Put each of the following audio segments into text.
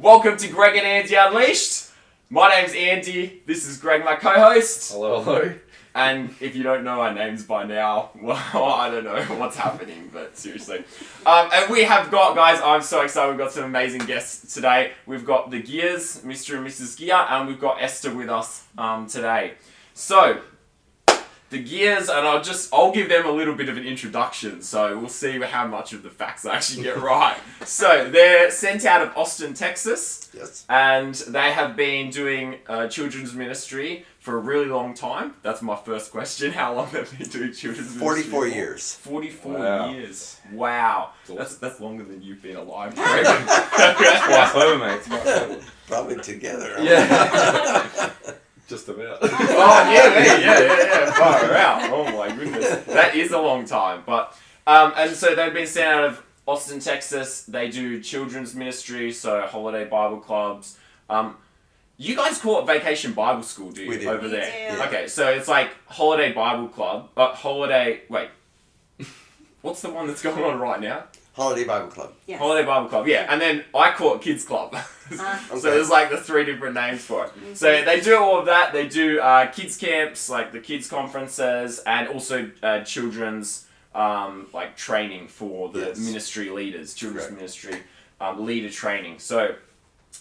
Welcome to Greg and Andy Unleashed. My name's Andy. This is Greg, my co-host. Hello. And if you don't know our names by now, well, I don't know what's happening, but seriously. And we have got, guys, I'm so excited. We've got some amazing guests today. We've got the Geers, Mr and Mrs Geer, and we've got Esther with us today. So, the Geers, and I'll give them a little bit of an introduction, so we'll see how much of the facts I actually get right. So, they're sent out of Austin, Texas. Yes. And they have been doing children's ministry for a really long time. That's my first question. How long have they been doing children's ministry? 44 years. 44 years. Wow. That's longer than you've been alive. Twice over, mate. Probably together. Yeah. Just about. Oh, yeah. Far out. Oh, my goodness. That is a long time. But and so they've been sent out of Austin, Texas. They do children's ministry, so holiday Bible clubs. You guys call it Vacation Bible School, do you? We do. Over We there. do. Okay, so it's like Holiday Bible Club. Wait. What's the one that's going on right now? Holiday Bible Club. Yes. Holiday Bible Club, yeah. And then I call it Kids Club. So there's like the 3 different names for it. Mm-hmm. So they do all of that. They do kids camps, like the kids conferences, and also children's like training for the ministry leaders, children's ministry leader training. So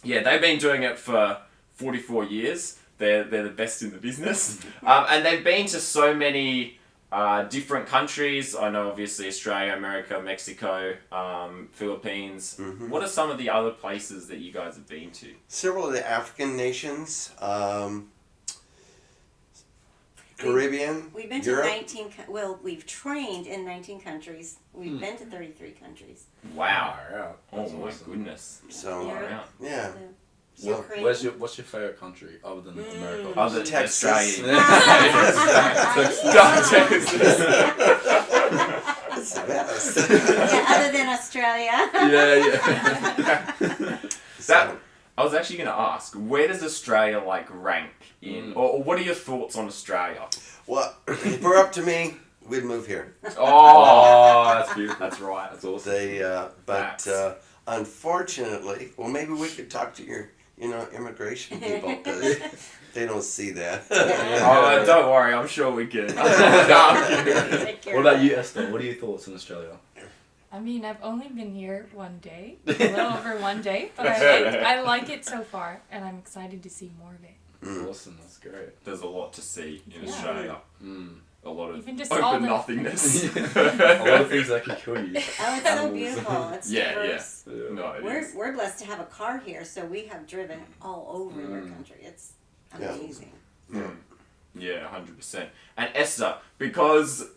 yeah, they've been doing it for 44 years. They're the best in the business. And they've been to so many different countries. I know obviously Australia, America, Mexico, Philippines. Mm-hmm. What are some of the other places that you guys have been to? Several of the African nations, Caribbean, We've been to Europe. 19, we've trained in 19 countries. We've been to 33 countries. Wow. Oh That's my awesome. goodness. So, Yeah. yeah. So, So, Ukraine. What's your favorite country other than America? Other than Texas. Australia. Texas. It's the best. Yeah, other than Australia. That I was actually going to ask, where does Australia like rank in, or what are your thoughts on Australia? Well, if it were up to me, we'd move here. Oh, That's beautiful. that's right. That's awesome. But unfortunately, well, maybe we could talk to your, immigration people, because they don't see that. Oh, don't worry, I'm sure we can. No, I'm kidding. Take care What of about that. you, Esther? What are your thoughts on Australia? I mean, I've only been here one day, a little over one day, but I like it so far, and I'm excited to see more of it. Awesome. That's great. There's a lot to see in Yeah. Australia. Mm. A lot of Even just all open the- nothingness. A lot of things that can kill you. Oh, it's so Animals. beautiful. It's Yeah, diverse. No, it We're, is. we're blessed to have a car here, so we have driven all over your country. It's Yeah. amazing. Yeah, 100%. And Esther, because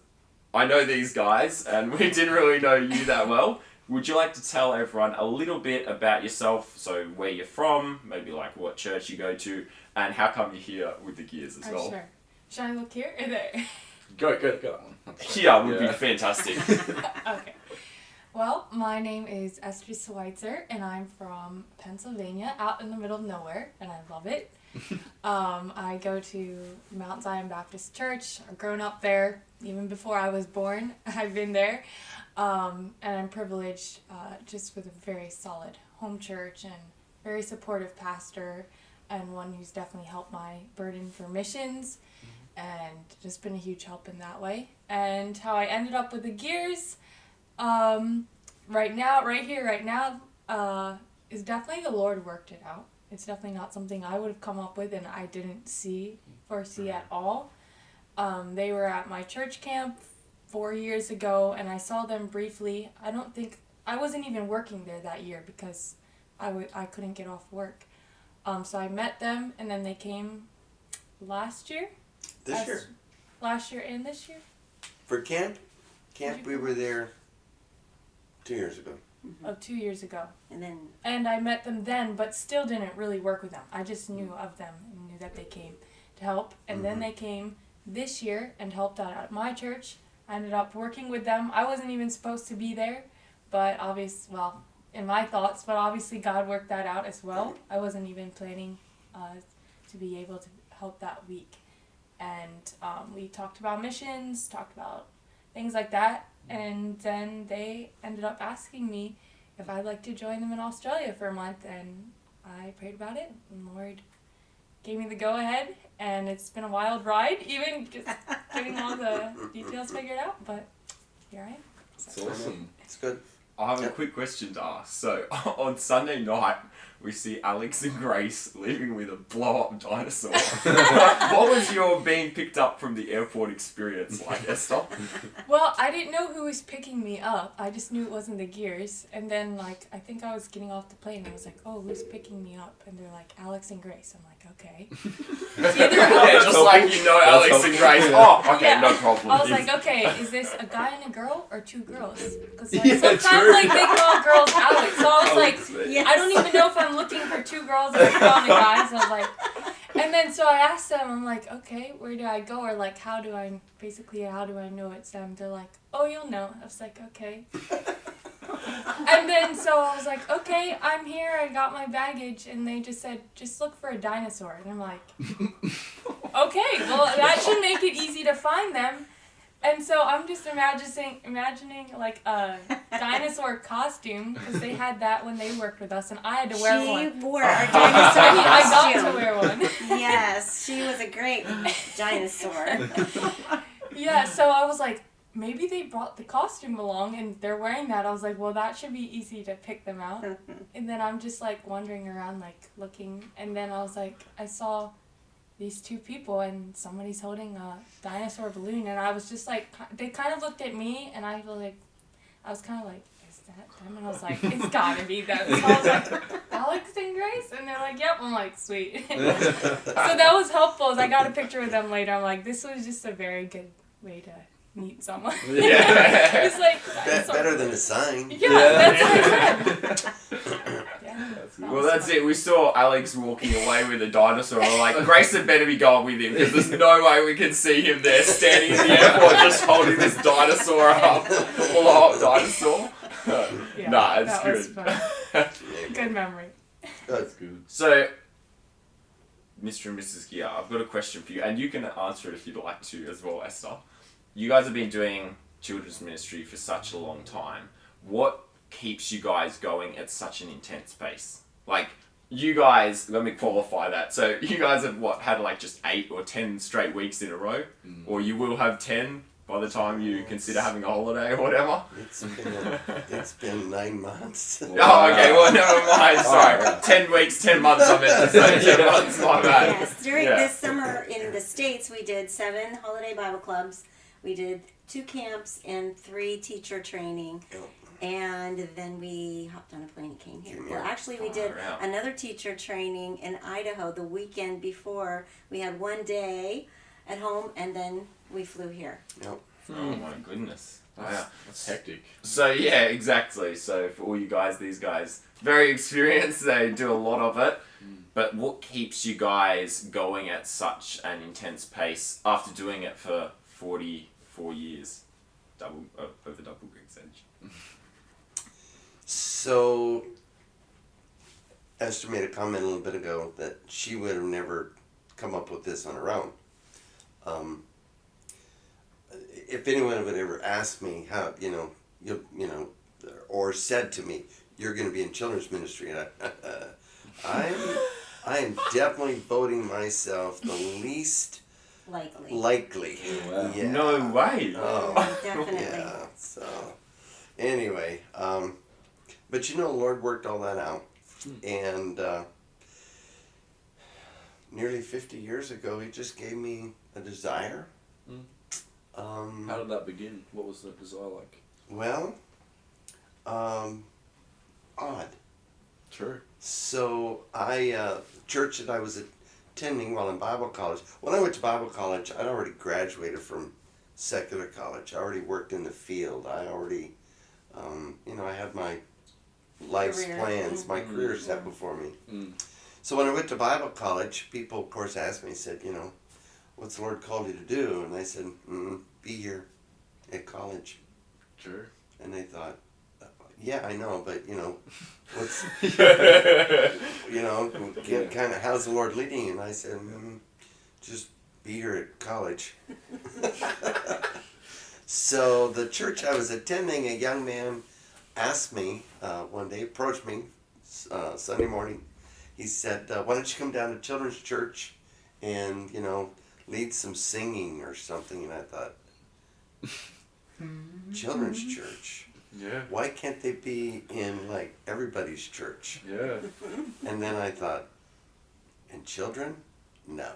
I know these guys and we didn't really know you that well, would you like to tell everyone a little bit about yourself? So where you're from, maybe like what church you go to, and how come you're here with the Geers as well? Sure. Should I look here or there? Go that one. Here would be Yeah. fantastic. Okay. Well, my name is Esther Sweitzer, and I'm from Pennsylvania, out in the middle of nowhere, and I love it. I go to Mount Zion Baptist Church. I've grown up there. Even before I was born, I've been there. And I'm privileged just with a very solid home church and very supportive pastor, and one who's definitely helped my burden for missions and just been a huge help in that way. And how I ended up with the Geers right now, is definitely the Lord worked it out. It's definitely not something I would have come up with, and I didn't foresee at all. They were at my church camp 4 years ago, and I saw them briefly. I wasn't even working there that year because I couldn't get off work. So I met them, and then they came last year. This year. Last year and this year? For camp, we were there 2 years ago. Oh, 2 years ago. And then And I met them then, but still didn't really work with them. I just knew of them and knew that they came to help. And then they came this year and helped out at my church. I ended up working with them. I wasn't even supposed to be there, but in my thoughts, but obviously God worked that out as well. I wasn't even planning to be able to help that week. And we talked about missions, talked about things like that. And then they ended up asking me if I'd like to join them in Australia for a month, and I prayed about it, and the Lord gave me the go-ahead, and it's been a wild ride, even just getting all the details figured out, but here I am. It's awesome. It's good. I have a quick question to ask. So, on Sunday night, we see Alex and Grace leaving with a blow-up dinosaur. What was your being picked up from the airport experience like, Esther? Well, I didn't know who was picking me up. I just knew it wasn't the Geers. And then, like, I think I was getting off the plane. And I was like, oh, who's picking me up? And they're like, Alex and Grace. I'm like, okay. It's either Yeah, just like you know Alex and Grace. Oh, okay, Yeah. no problem. I was like, okay, is this a guy and a girl or two girls? Because like, Yeah, sometimes true. like they call girls Alex. So I was like, Yes. I don't even know if I'm looking for two girls or if I'm the guys. I was like, and then so I asked them, I'm like, okay, where do I go? Or like, how do I know it's them? They're like, oh, you'll know. I was like, okay. And then so I was like, okay, I'm here. I got my baggage. And they just said, just look for a dinosaur. And I'm like, okay, well, that should make it easy to find them. And so I'm just imagining like a dinosaur costume, because they had that when they worked with us, and I had to wear one. She wore a dinosaur I got costume. to wear one. Yes, she was a great dinosaur. Yeah, so I was like, maybe they brought the costume along and they're wearing that. I was like, well, that should be easy to pick them out. And then I'm just like wandering around, like looking, and then I was like, I saw these two people and somebody's holding a dinosaur balloon, and I was just like, they kind of looked at me, and I was kind of like, is that them? And I was like, it's gotta be them. So I was like, Alex and Grace? And they're like, yep. I'm like, sweet. So that was helpful. As I got a picture with them later. I'm like, this was just a very good way to meet someone. Yeah. It's like, Better than a sign. yeah, that's what I said. Yeah, Well, that's it. We saw Alex walking away with a dinosaur. We're like, Grace had better be going with him, because there's no way we can see him there standing in the airport just holding this dinosaur up. Blow-up dinosaur. Yeah, Nah, it's that good. was fun. Good memory. That's good. So, Mr. and Mrs. Geer, I've got a question for you, and you can answer it if you'd like to as well, Esther. You guys have been doing children's ministry for such a long time. What keeps you guys going at such an intense pace? Like, you guys, let me qualify that. So, you guys have, had like just 8 or 10 straight weeks in a row? Or you will have 10 by the time you consider having a holiday or whatever? It's been 9 months. Oh, okay, well, never mind, sorry. 10 weeks, 10 months, I meant to say 10 months, my bad. Yes, during this summer in the States, we did 7 holiday Bible clubs. We did 2 camps and 3 teacher training. And then we hopped on a plane and came here. Well, actually, we did another teacher training in Idaho the weekend before. We had 1 day at home, and then we flew here. Yep. Oh my goodness. Wow. That's hectic. So yeah, exactly. So for all you guys, these guys, very experienced, they do a lot of it. But what keeps you guys going at such an intense pace after doing it for 44 years? Over double Greg's age. So, Esther made a comment a little bit ago that she would have never come up with this on her own. If anyone would ever ask me how, or said to me, "You're going to be in children's ministry," and I am definitely voting myself the least likely. Wow. Yeah. No way. Oh, Definitely. yeah. So, anyway, but the Lord worked all that out, and nearly 50 years ago, He just gave me a desire. How did that begin? What was the desire like? Well, odd. True. So church that I was attending while in Bible college. When I went to Bible college, I'd already graduated from secular college. I already worked in the field. I already, I had my life's plans, my career set before me. So when I went to Bible college, people, of course, asked me, said, what's the Lord called you to do? And I said, be here at college. Sure. And they thought, yeah, I know, but, what's, kind of, how's the Lord leading you? And I said, just be here at college. So the church I was attending, a young man asked me one day, approached me Sunday morning, he said, why don't you come down to children's church and, lead some singing or something? And I thought, children's church? Yeah. Why can't they be in, like, everybody's church? Yeah. And then I thought, and children? No.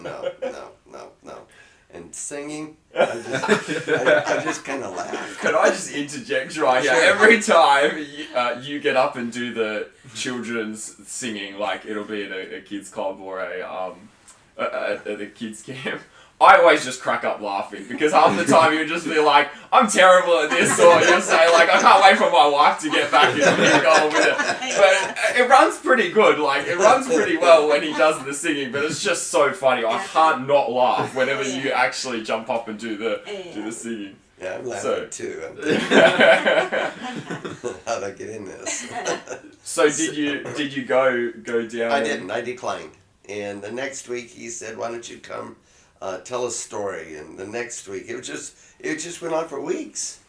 No. And singing, I just kind of laughed. Could I just interject right here? Sure. Every time you get up and do the children's singing, like it'll be at a kids club or at a kids camp, I always just crack up laughing because half the time you'll just be like, I'm terrible at this, or you'll say like, I can't wait for my wife to get back and keep going with it. But it runs pretty good, like it runs pretty well when he does the singing, but it's just so funny. I can't not laugh whenever you actually jump up and do the singing. Yeah, I'm laughing So- too. How'd I get in this? So did you go down? I didn't. I declined. And the next week he said, "Why don't you come tell a story?" And the next week it just went on for weeks.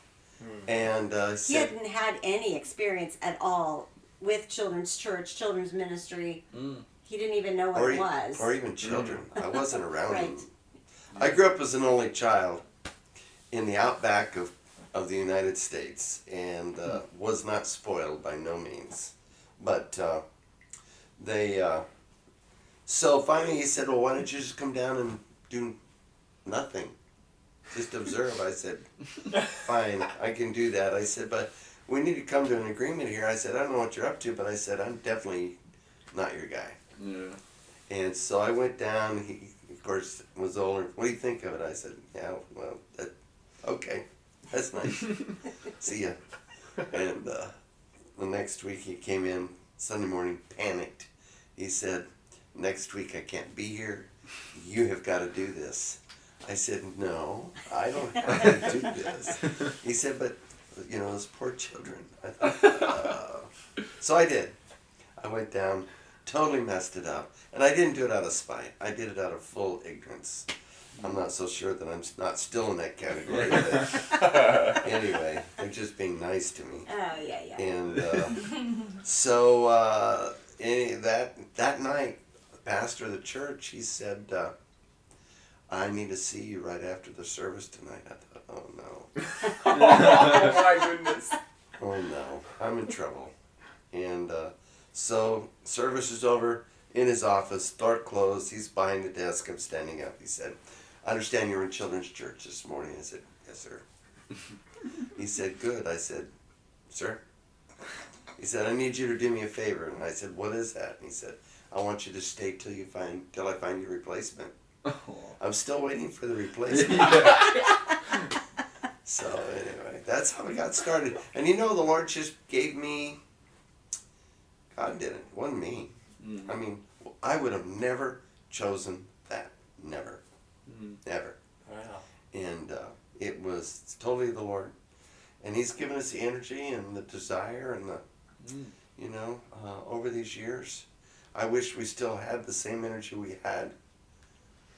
And He said, hadn't had any experience at all with children's church, children's ministry. He didn't even know what it was. or even children. I wasn't around Right. them. I grew up as an only child in the outback of the United States, and was not spoiled by no means. But so finally he said, "Well, why don't you just come down and do nothing? Just observe." I said, "Fine, I can do that." I said, "But we need to come to an agreement here." I said, "I don't know what you're up to, but I said, I'm definitely not your guy." Yeah. And so I went down. He, of course, was older. "What do you think of it?" I said, "Yeah, well, okay, that's nice. See ya." And the next week he came in Sunday morning, panicked. He said, "Next week I can't be here. You have got to do this." I said, "No, I don't have to do this." He said, "But, those poor children." I thought, So I did. I went down, totally messed it up. And I didn't do it out of spite. I did it out of full ignorance. I'm not so sure that I'm not still in that category. But anyway, they're just being nice to me. Oh, yeah. And so that night, the pastor of the church, he said, "I need to see you right after the service tonight." I thought, oh no. Oh my goodness. Oh no, I'm in trouble. And so service is over, in his office, door closed, he's behind the desk, I'm standing up. He said, "I understand you're in children's church this morning." I said, "Yes, sir." He said, "Good." I said, "Sir?" He said, "I need you to do me a favor." And I said, "What is that?" And he said, "I want you to stay till I find your replacement." I'm still waiting for the replacement. So anyway, that's how we got started. And the Lord just gave me, God did it. It wasn't me. I mean, I would have never chosen that. Never. Never. Wow. And it was totally the Lord. And He's given us the energy and the desire and the, over these years. I wish we still had the same energy we had.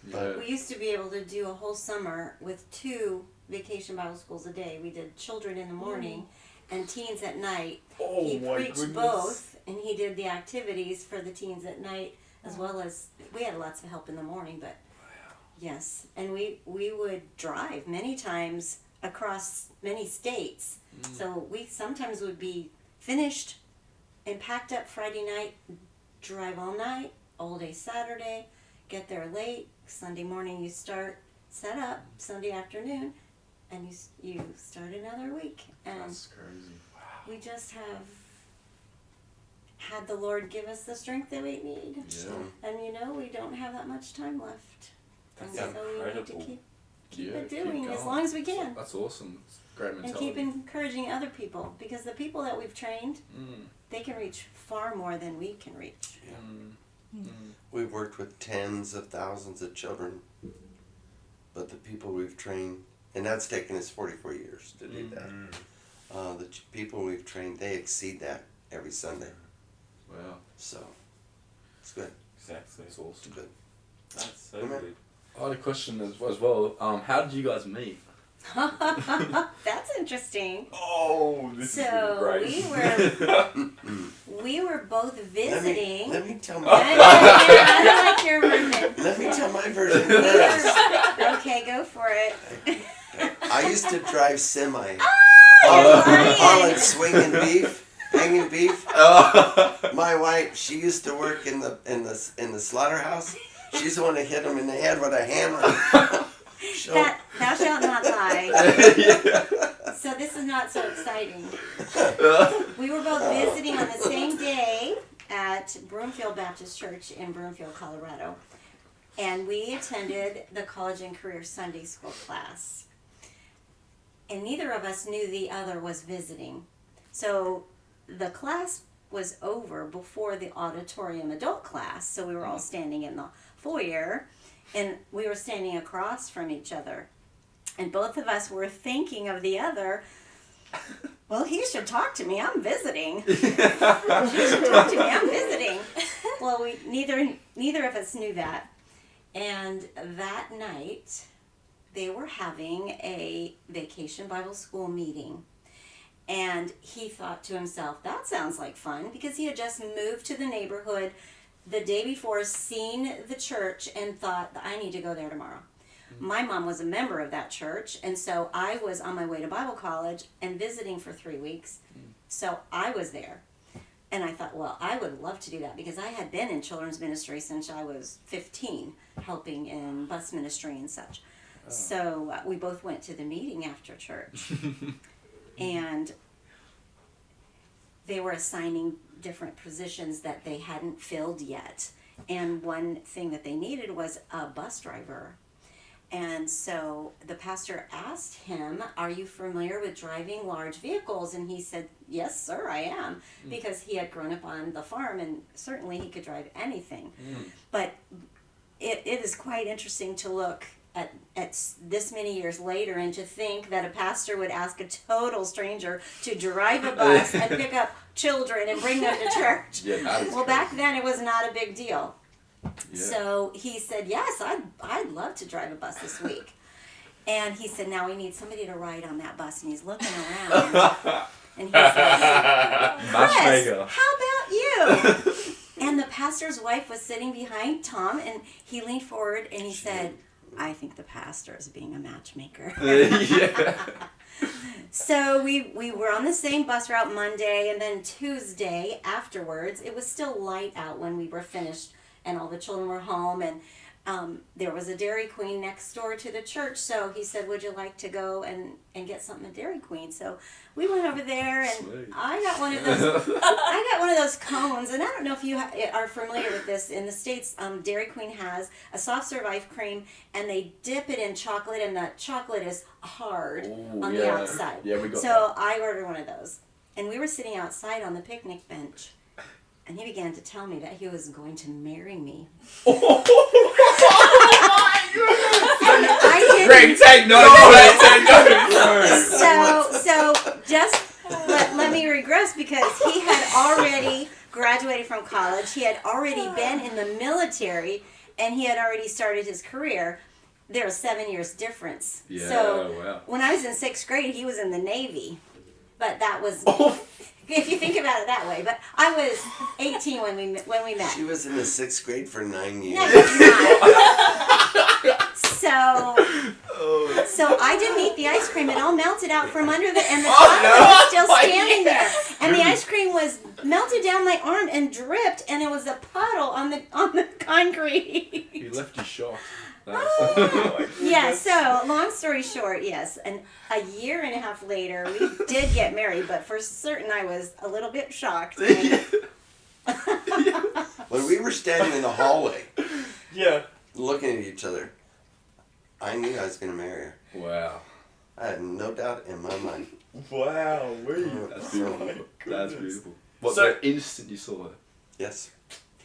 Yeah. We used to be able to do a whole summer with 2 vacation Bible schools a day. We did children in the morning and teens at night. Oh He my preached goodness. both, and he did the activities for the teens at night, as well as we had lots of help in the morning. But yes, and we would drive many times across many states. So we sometimes would be finished and packed up Friday night, drive all night, all day Saturday, get there late. Sunday morning you start set up, Sunday afternoon, and you start another week. And That's crazy. we just have had the Lord give us the strength that we need. Yeah. And we don't have that much time left. That's and so we need to incredible. keep Yeah, it keep doing as going. long as we can. That's awesome. It's a great And mentality. keep encouraging other people, because the people that we've trained, they can reach far more than we can reach. We've worked with tens of thousands of children, but the people we've trained, and that's taken us 44 years to do that. The people we've trained, they exceed that every Sunday. Wow. So, it's good. Exactly. That's It's awesome. good. That's so Amen. good. I had a question as well. How did you guys meet? That's interesting. Oh, this is So great. we we were both visiting. Let me tell I don't like your version. Let me tell my version first. Okay, go for it. I used to drive semi. Oh, hauling swinging beef, hanging beef. My wife, she used to work in the slaughterhouse. She's the one that hit him in the head with a hammer. Thou shalt not lie. So this is not so exciting. We were both visiting on the same day at Broomfield Baptist Church in Broomfield, Colorado. And we attended the College and Career Sunday School class. And neither of us knew the other was visiting. So the class was over before the auditorium adult class. So we were all standing in the foyer. And we were standing across from each other. And both of us were thinking of the other. Well, he should talk to me. I'm visiting. He should talk to me. I'm visiting. Well, neither of us knew that. And that night, they were having a vacation Bible school meeting. And he thought to himself, that sounds like fun, because he had just moved to the neighborhood the day before, seen the church, and thought, I need to go there tomorrow. My mom was a member of that church, and so I was on my way to Bible college and visiting for 3 weeks. So I was there. And I thought, well, I would love to do that, because I had been in children's ministry since I was 15, helping in bus ministry and such. Oh. So we both went to the meeting after church. And they were assigning different positions that they hadn't filled yet. And one thing that they needed was a bus driver. And so the pastor asked him, are you familiar with driving large vehicles? And he said, yes, sir, I am. Because he had grown up on the farm, and certainly he could drive anything. But it is quite interesting to look at this many years later and to think that a pastor would ask a total stranger to drive a bus and pick up children and bring them to church. Well, back then it was not a big deal. Yeah. So he said, yes, I'd love to drive a bus this week. And he said, now we need somebody to ride on that bus. And he's looking around. And he said, Chris, how about you? And the pastor's wife was sitting behind Tom, and he leaned forward and he said, I think the pastor is being a matchmaker. So we were on the same bus route Monday, and then Tuesday afterwards, it was still light out when we were finished and all the children were home, and there was a Dairy Queen next door to the church, so he said, would you like to go and get something at Dairy Queen? So we went over there, and sweet. I got one of those cones, and I don't know if you are familiar with this. In the States, Dairy Queen has a soft serve ice cream, and they dip it in chocolate, and the chocolate is hard on the outside. Yeah, we got that. I ordered one of those, and we were sitting outside on the picnic bench. And he began to tell me that he was going to marry me. Oh my goodness! I didn't. Take notes. So just let me regress, because he had already graduated from college. He had already been in the military, and he had already started his career. There was 7 years difference. Yeah, so when I was in 6th grade, he was in the Navy. But that was... if you think about it that way. But I was 18 when we met. She was in the 6th grade for 9 years. No, so I didn't eat the ice cream. It all melted out from under and the chocolate was still standing there. And the ice cream was melted down my arm and dripped, and it was a puddle on the concrete. He left you shocked. Yeah, so long story short, yes, and a year and a half later we did get married, but for certain I was a little bit shocked. When we were standing in the hallway, looking at each other, I knew I was going to marry her. Wow. I had no doubt in my mind. Wow, that's beautiful. That's beautiful. What, so the instant you saw her? Yes.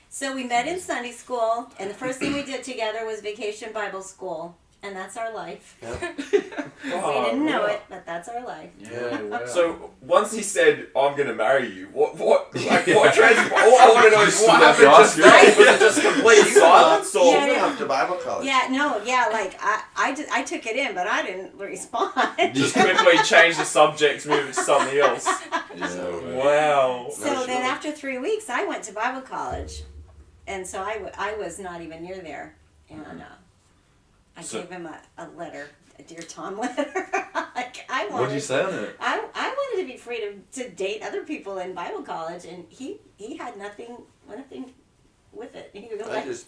So we met in Sunday school, and the first thing we did together was Vacation Bible School. And that's our life. Yep. We didn't know it, but that's our life. Yeah, wow. So once he said, "I'm gonna marry you," what transpired? All I want to know is what happened. Just was it just complete silence, or You went off to Bible college. Yeah, no, yeah, like I took it in, but I didn't respond. just quickly change the subject, move it to something else? Yeah, Wow. So then after 3 weeks, I went to Bible college, and so I was not even near there, and I gave him a letter, a Dear Tom letter. Like I wanted. What did you say on it? I wanted to be free to date other people in Bible college, and he had nothing with it. He was I like, just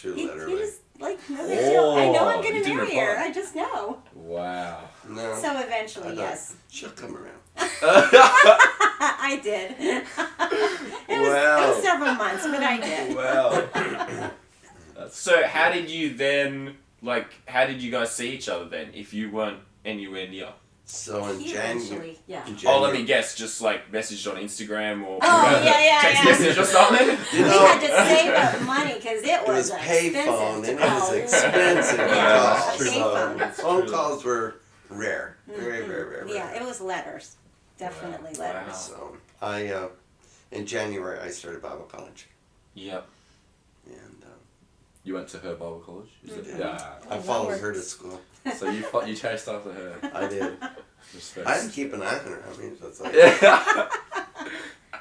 threw he a letter away. just like no big deal. I know I'm you gonna didn't marry her. reply. I just know. Wow. No. So I eventually, thought, yes, she'll come around. I did. It was several months, but I did. Wow. So how did you then, how did you guys see each other then, if you weren't anywhere near? So in He January. eventually, yeah. Oh, let me guess, just messaged on Instagram or Oh, yeah, text yeah. message or something? You We know, had to save up money because it it was expensive payphone to and it was call. expensive to Yeah, call. true. payphone. That's Phone true. calls were rare. Very, very, very Yeah, rare. it was letters. Definitely Wow. letters. So in January I started Bible college. Yep. And You went to her Bible college? Is it? Mhm. Yeah. I that followed her to works. school. So you chased after her. I did. Respect. I had to keep an eye on her. I mean, that's like, Yeah.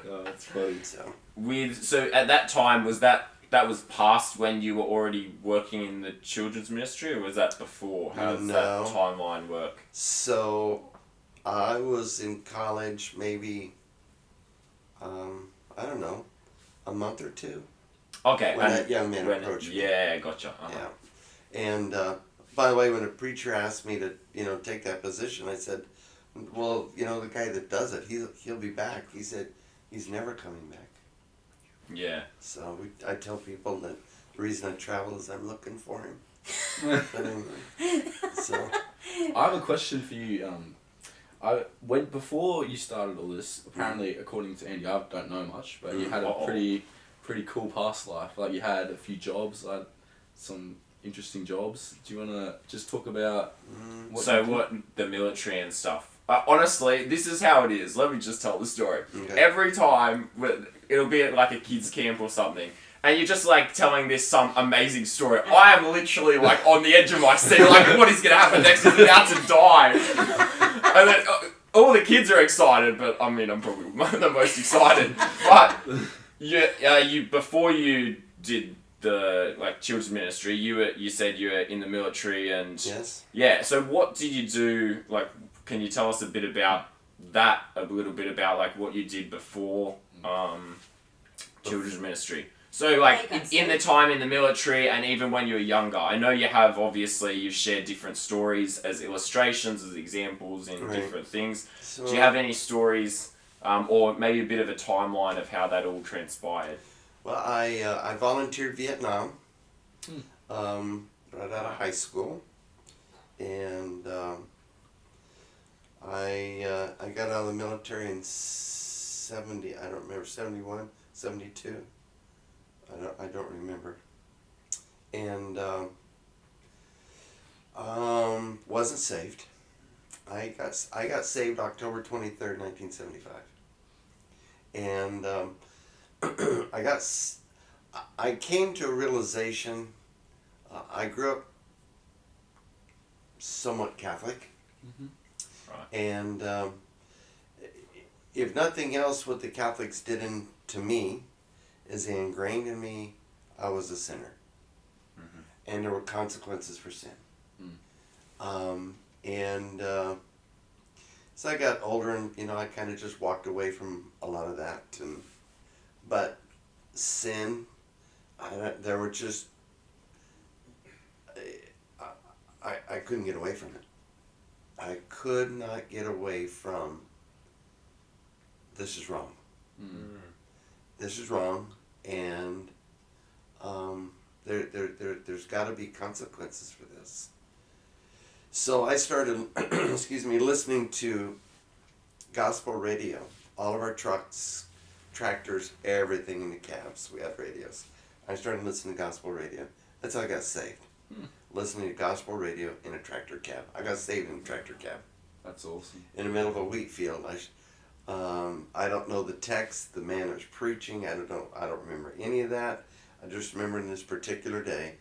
Oh, that's funny. so. At that time, was that was past when you were already working in the children's ministry, or was that before? How does that No. timeline work? So, I was in college maybe, I don't know, a month or two. Okay. When and that young man approached me. Yeah, gotcha. Yeah. And, by the way, when a preacher asked me to, take that position, I said, well, the guy that does it, he'll be back. He said, he's never coming back. Yeah. So I tell people that the reason I travel is I'm looking for him. But anyway, so. I have a question for you. Before you started all this, apparently, according to Andy, I don't know much, but you had a pretty cool past life. Like you had a few jobs, some interesting jobs. Do you want to just talk about what the military and stuff? Honestly, this is how it is. Let me just tell the story. Okay. Every time, it'll be at a kids camp or something, and you're just telling some amazing story. I am literally on the edge of my seat, what is going to happen next? He's about to die. And then all the kids are excited, but I mean, I'm probably the most excited. But you before you did the children's ministry, you said you were in the military and Yes. yeah. So what did you do? Can you tell us a little bit about what you did before children's ministry? So in the time in the military and even when you were younger, I know you've shared different stories as illustrations, as examples in different things. So, Do you have any stories or maybe a bit of a timeline of how that all transpired? Well, I volunteered Vietnam right out of high school, and I got out of the military in 70. I don't remember 71, 72. I don't remember, and wasn't saved. I got saved October 23rd, 1975, and I came to a realization. I grew up somewhat Catholic, Right. and if nothing else, what the Catholics did to me is they ingrained in me I was a sinner, and there were consequences for sin. And so I got older, and I kind of just walked away from a lot of that, but sin, there were just I couldn't get away from it. I could not get away from this is wrong. This is wrong, and there's got to be consequences for this. So I started, listening to gospel radio. All of our trucks, tractors, everything in the cabs, we had radios. I started listening to gospel radio. That's how I got saved. listening to gospel radio in a tractor cab. I got saved in a tractor cab. That's awesome. In the middle of a wheat field. I don't know the text. The man was preaching. I don't remember any of that. I just remember in this particular day,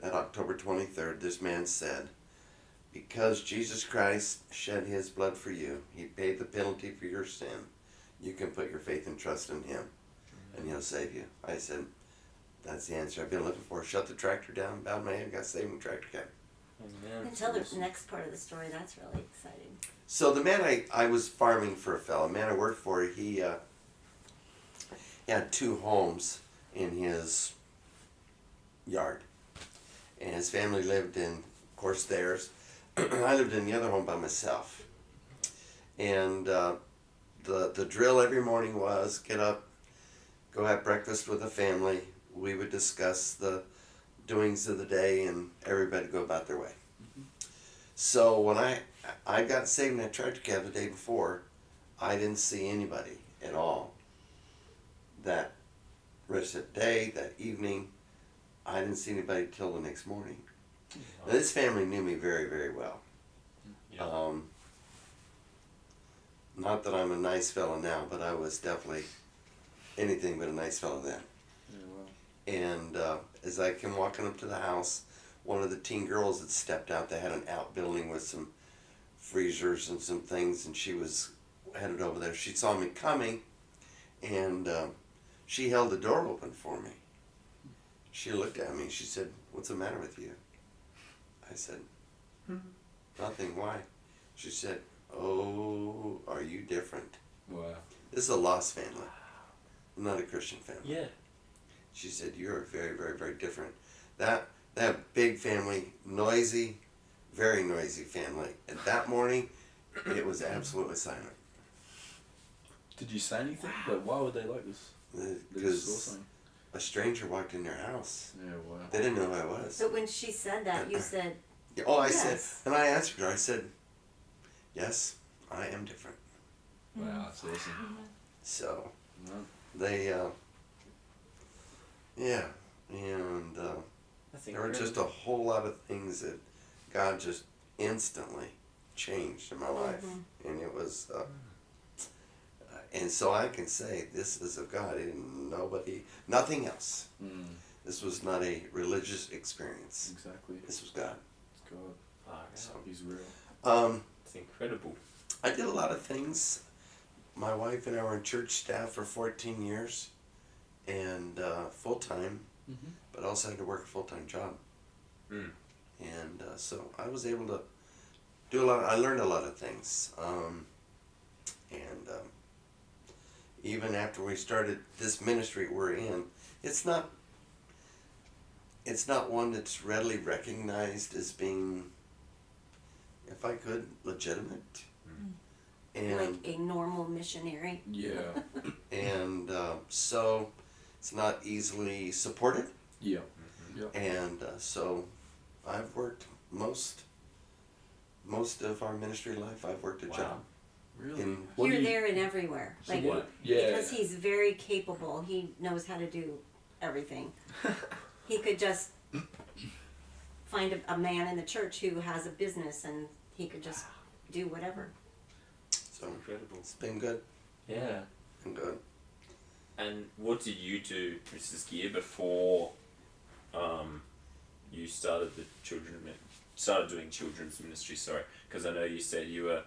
that October 23rd, this man said, because Jesus Christ shed his blood for you, he paid the penalty for your sin, you can put your faith and trust in him, and he'll save you. I said, that's the answer I've been looking for. Shut the tractor down, bowed my head, got saved in the tractor cab. Amen. And tell the next part of the story. That's really exciting. So the man I was farming for a fellow, man I worked for, he had 2 homes in his yard. And his family lived in, of course, theirs. I lived in the other home by myself. And the drill every morning was get up, go have breakfast with the family. We would discuss the doings of the day, and everybody go about their way. So when I got saved in that tractor cab the day before, I didn't see anybody at all. That rest of that day, that evening, I didn't see anybody till the next morning. Now, this family knew me very, very well. Yeah. Not that I'm a nice fellow now, but I was definitely anything but a nice fellow then. And as I came walking up to the house, one of the teen girls had stepped out. They had an outbuilding with some freezers and some things, and she was headed over there. She saw me coming, and she held the door open for me. She looked at me. She said, "What's the matter with you?" I said, "Nothing. Why?" She said, "Oh, are you different?" Wow. This is a lost family, not a Christian family. Yeah. She said, "You're very, very, very different." That big family, noisy, very noisy family. And that morning, it was absolutely silent. Did you say anything? Like, why would they like this? They just saw Because something. a stranger walked in their house. Yeah, wow. They didn't know who I was. So when she said that, you said, Oh, I Yes. said, and I answered her. I said, "Yes, I am different." Wow, that's awesome. So No. they, yeah, and That's there were incredible. just a whole lot of things that God just instantly changed in my life, and it was, and so I can say this is of God. Nothing else. Mm, This was not a religious experience. exactly. This was God. It's God. Far out. So, He's real. It's incredible. I did a lot of things. My wife and I were in church staff for 14 years, and full time, Mm-hmm. but also had to work a full time job. Mm. And so I was able to do a lot. I learned a lot of things, and even after we started this ministry we're in, it's not one that's readily recognized as being, if I could, legitimate. And like a normal missionary. Yeah. and so it's not easily supported. Yeah. Yeah. And so I've worked most of our ministry life. I've worked a Wow. job. Really? In What do Here, you- there, and everywhere. So Like, what? Yeah. because he's very capable. He knows how to do everything. He could just find a man in the church who has a business, and he could just do whatever. so Incredible. it's been good. Yeah. Been good. And what did you do, Mrs. Geer, before you started started doing children's ministry? Sorry, because I know you said you were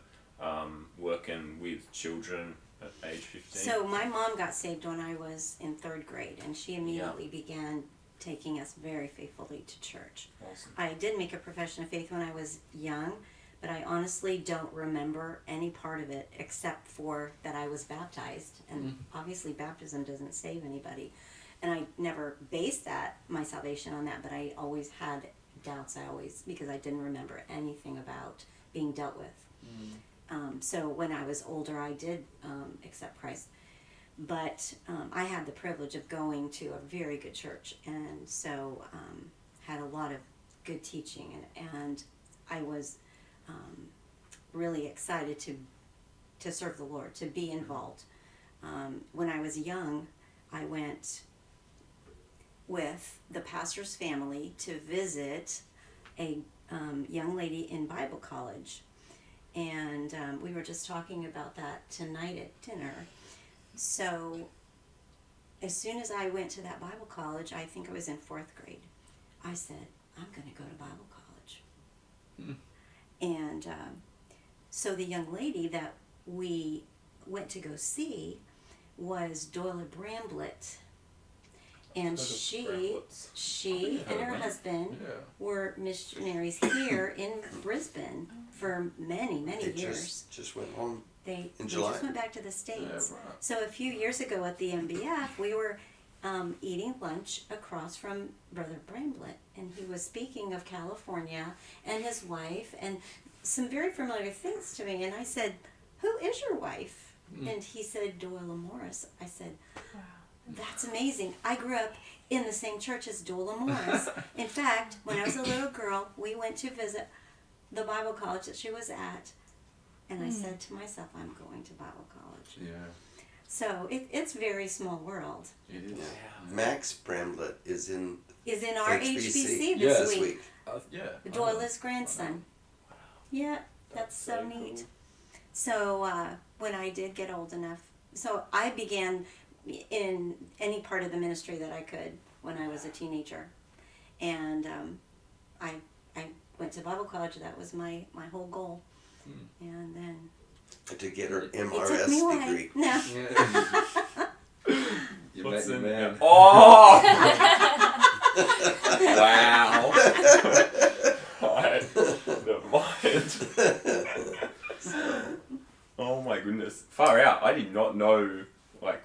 working with children at age 15. So my mom got saved when I was in 3rd grade, and she immediately began taking us very faithfully to church. Awesome. I did make a profession of faith when I was young, but I honestly don't remember any part of it except for that I was baptized. And obviously baptism doesn't save anybody. And I never based my salvation on that, but I always had doubts. Because I didn't remember anything about being dealt with. So when I was older, I did accept Christ. But I had the privilege of going to a very good church, and so had a lot of good teaching, and I was really excited to serve the Lord, to be involved. When I was young, I went with the pastor's family to visit a young lady in Bible college. And we were just talking about that tonight at dinner. So as soon as I went to that Bible college, I think I was in 4th grade, I said, I'm going to go to Bible college. And so the young lady that we went to go see was Doyle Bramblett. And she and her husband were missionaries here in Brisbane for many, many years. Just went home They in July. just went back to the States. Yeah, right. So a few years ago at the MBF, we were eating lunch across from Brother Bramblett, and he was speaking of California and his wife and some very familiar things to me. And I said, who is your wife? And he said, Doyle Morris. I said, Wow. that's amazing. I grew up in the same church as Doyle Morris. In fact, when I was a little girl, we went to visit the Bible college that she was at. And I said to myself, I'm going to Bible college. Yeah. So it's very small world. It is. Max Bramblett is in Our HBC this this week. Yeah. Doyle's grandson. Yeah, that's so neat. Cool. So when I did get old enough, so I began in any part of the ministry that I could when I was a teenager. And I went to Bible college. That was my whole goal. And then to get her it took me MRS away. degree. No. You What's met your in man. there? Oh! Wow. Alright. Never mind. Oh my goodness. Far out. I did not know,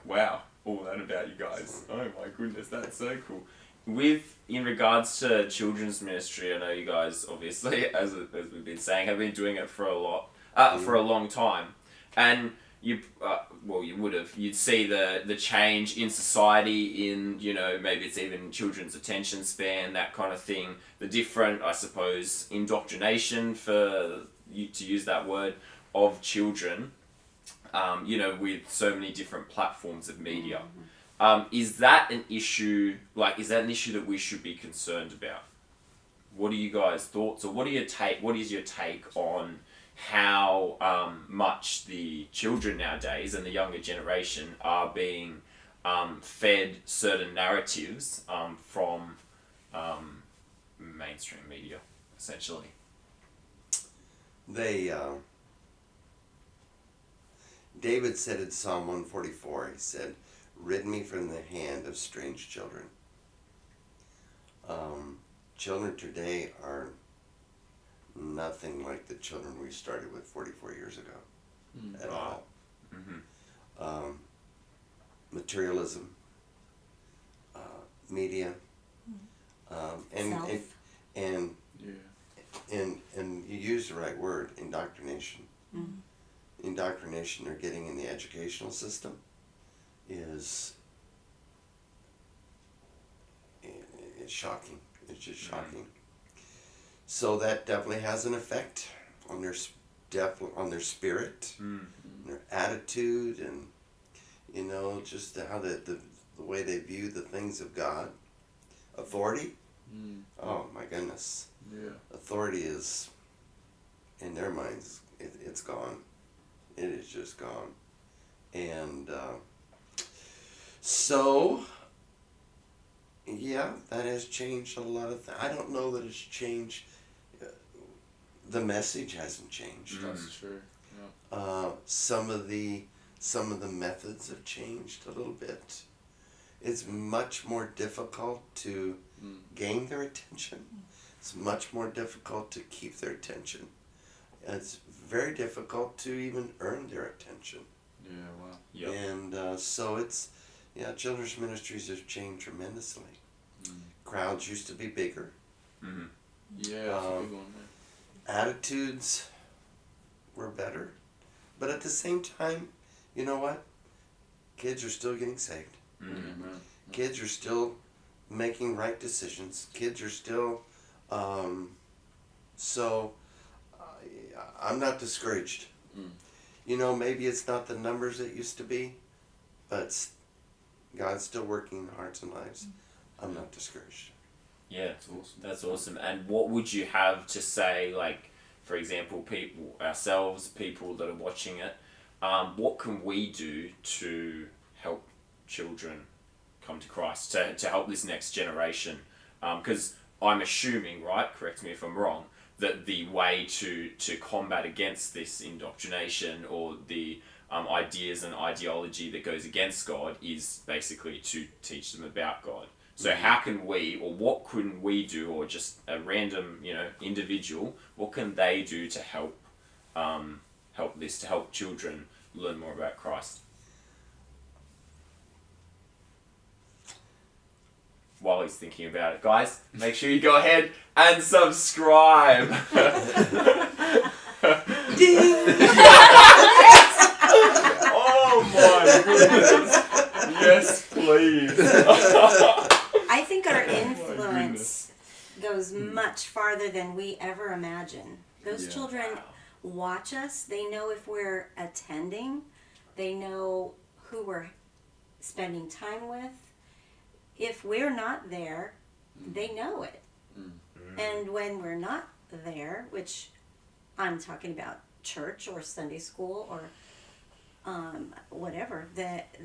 wow, all that about you guys. Oh my goodness, that's so cool. In regards to children's ministry, I know you guys, obviously, as we've been saying, have been doing it for a long time. And you'd see the change in society in, maybe it's even children's attention span, that kind of thing. The different, I suppose, indoctrination, for you to use that word, of children, with so many different platforms of media. Is that an issue, that we should be concerned about? What are you guys' thoughts, or what is your take on how much the children nowadays and the younger generation are being fed certain narratives from mainstream media, essentially? David said in Psalm 144, he said, rid me from the hand of strange children. Children today are nothing like the children we started with 44 years ago at all. Materialism, media, and you use the right word, indoctrination. Indoctrination they're getting in the educational system is shocking. It's just shocking. So that definitely has an effect on their spirit, their attitude, and just how the way they view the things of God. Authority. Oh my goodness. Yeah. Authority is, in their minds, it's gone. It is just gone. And so, yeah, that has changed a lot of things. I don't know that it's changed. The message hasn't changed. That's true. Some of the methods have changed a little bit. It's much more difficult to gain their attention. It's much more difficult to keep their attention. It's very difficult to even earn their attention. Yeah, wow. Yep. And so children's ministries have changed tremendously. Crowds used to be bigger. Yeah, that's a big one, man. Attitudes were better. But at the same time, you know what? Kids are still getting saved. Yeah, man. Kids are still making right decisions. Kids are still... so I'm not discouraged. Maybe it's not the numbers it used to be, but God's still working in hearts and lives. I'm not discouraged. Yeah, That's awesome. that's awesome. And what would you have to say, like, for example, people, ourselves, people that are watching it, what can we do to help children come to Christ, to help this next generation? Because I'm assuming, right, correct me if I'm wrong, that the way to combat against this indoctrination or the ideas and ideology that goes against God is basically to teach them about God. So how can we, or what can we do, or just a random, individual, what can they do to help help children learn more about Christ? While he's thinking about it, guys, make sure you go ahead and subscribe. Oh my goodness! Yes, please. I think our influence goes much farther than we ever imagine. Those children watch us. They know if we're attending. They know who we're spending time with. If we're not there, they know it. And when we're not there, which I'm talking about church or Sunday school or whatever, that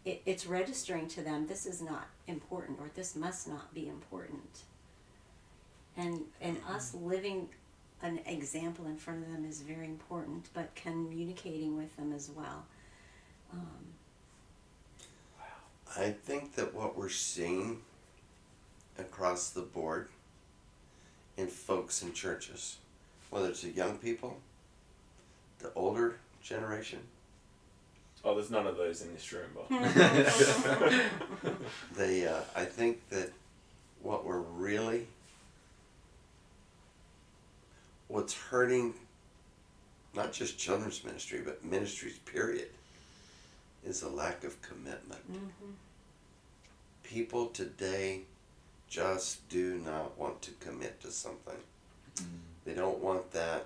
it's registering to them, this is not important, or this must not be important. And us living an example in front of them is very important, but communicating with them as well. I think that what we're seeing across the board in folks in churches, whether it's the young people, the older generation. Oh, there's none of those in this room, but I think that what's hurting not just children's ministry, but ministries period, is a lack of commitment. People today just do not want to commit to something. They don't want that.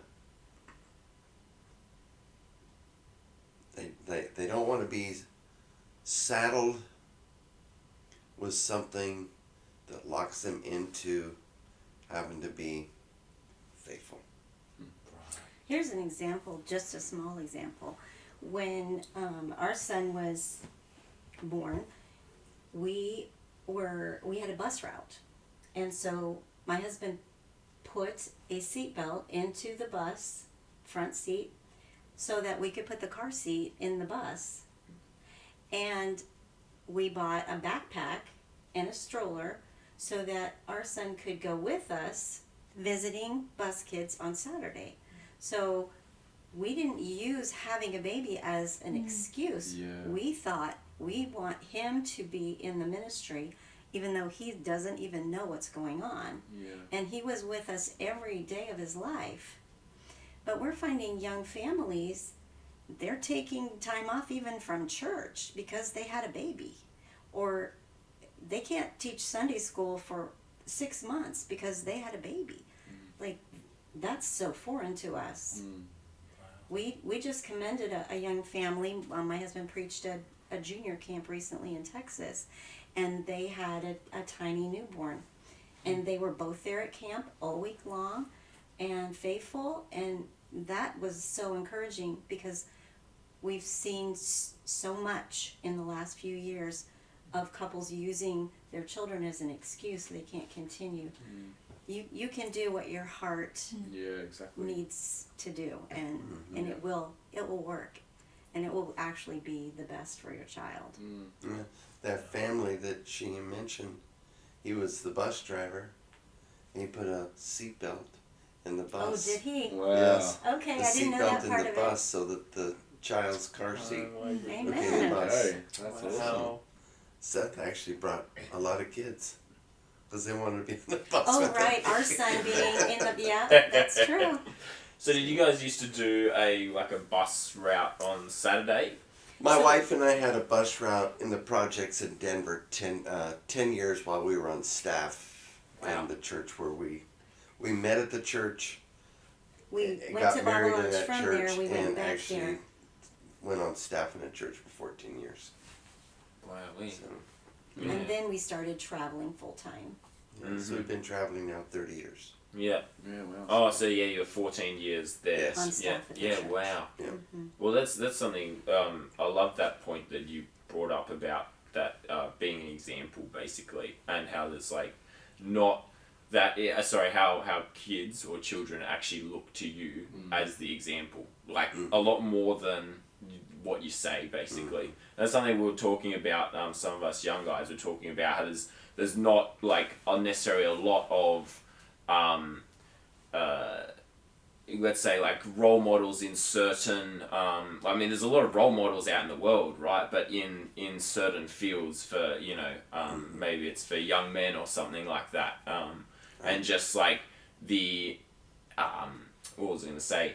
They don't want to be saddled with something that locks them into having to be faithful. Here's an example, just a small example. When our son was born, we had a bus route, and so my husband put a seatbelt into the bus front seat so that we could put the car seat in the bus, and we bought a backpack and a stroller so that our son could go with us visiting bus kids on Saturday. So we didn't use having a baby as an excuse. We thought we want him to be in the ministry even though he doesn't even know what's going on. And he was with us every day of his life. But we're finding young families, they're taking time off even from church because they had a baby. Or they can't teach Sunday school for 6 months because they had a baby. Like, that's so foreign to us. We just commended a young family. My husband preached a junior camp recently in Texas, and they had a tiny newborn. And they were both there at camp all week long and faithful, and that was so encouraging because we've seen so much in the last few years of couples using their children as an excuse so they can't continue. You can do what your heart needs to do, and it will work, and it will actually be the best for your child. That family that she mentioned, he was the bus driver, and he put a seatbelt in the bus. Oh, did he? Wow. Yes. Okay, I didn't know that part of it. The seatbelt in the bus so that the child's car seat would be in the Amen. bus. Hey, that's awesome. Seth actually brought a lot of kids because they wanted to be in the bus. Oh, with right, them. our son being in the, yeah, that's true. So did you guys used to do a bus route on Saturday? My wife and I had a bus route in the projects in Denver 10 years while we were on staff in the church where we met at the church. We went got to married Bible in Lunch that from church there, we went and back actually there. went on staff in a church for 14 years. Wow, So, Yeah. And then we started traveling full time. So we've been traveling now 30 years. Yeah. Yeah, wow. Oh, so yeah, you're 14 years there. Yes. On staff at the Yeah. church. Wow. Yeah. Well, that's something. I love that point that you brought up about that being an example, basically, and how there's like not that. How kids or children actually look to you as the example, like a lot more than what you say, basically. That's something we were talking about. Some of us young guys were talking about how there's not like unnecessarily a lot of let's say like role models in certain I mean there's a lot of role models out in the world, right, but in certain fields for maybe it's for young men or something like that, and just like the what was I going to say?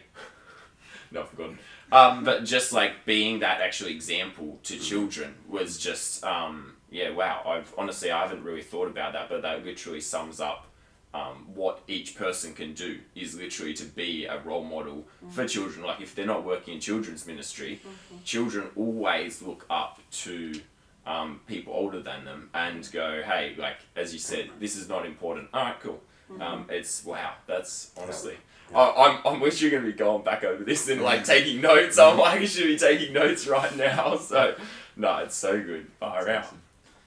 No, I've forgotten. But just like being that actual example to children was just wow, I haven't really thought about that, but that literally sums up what each person can do is literally to be a role model for children. Like if they're not working in children's ministry, children always look up to people older than them and go, hey, like as you said, this is not important. All right, cool. It's wow. That's honestly. I wish you're gonna be going back over this and like taking notes. I'm like, I should be taking notes right now. So no, it's so good. Far out.